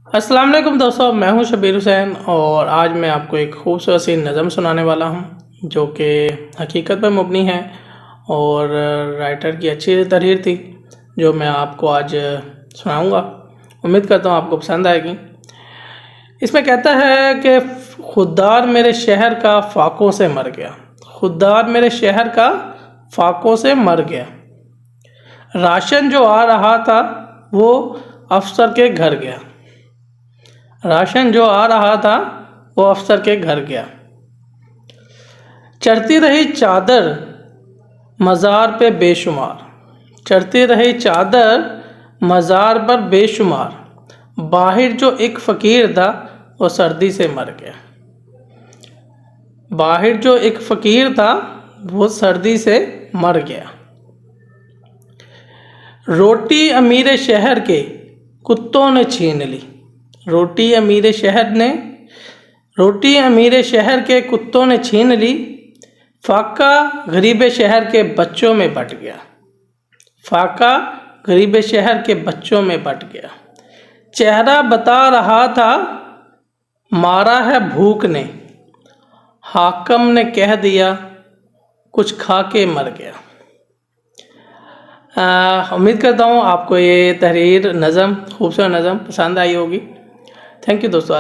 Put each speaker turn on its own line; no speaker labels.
अस्सलाम वालेकुम दोस्तों, मैं हूं शबीर हुसैन और आज मैं आपको एक खूबसूरत सी नज़म सुनाने वाला हूं जो कि हकीकत पर मबनी है और राइटर की अच्छी तहरीर थी जो मैं आपको आज सुनाऊंगा। उम्मीद करता हूं आपको पसंद आएगी। इसमें कहता है कि खुददार मेरे शहर का फाकों से मर गया, खुददार मेरे शहर का फाकों से मर गया। राशन जो आ रहा था वो अफसर के घर गया, राशन जो आ रहा था वो अफसर के घर गया। चढ़ती रही चादर मज़ार पे बेशुमार, चढ़ती रही चादर मज़ार पर बेशुमार। बाहर जो एक फ़कीर था वो सर्दी से मर गया, बाहर जो एक फ़कीर था वो सर्दी से मर गया। रोटी अमीर शहर के कुत्तों ने छीन ली, रोटी अमीर शहर के कुत्तों ने छीन ली। फाका गरीब शहर के बच्चों में बट गया, फाका गरीब शहर के बच्चों में बट गया। चेहरा बता रहा था मारा है भूख ने, हाकम ने कह दिया कुछ खा के मर गया। उम्मीद करता हूँ आपको ये तहरीर नज़म, खूबसूरत नज़म पसंद आई होगी। थैंक यू दोस्तों।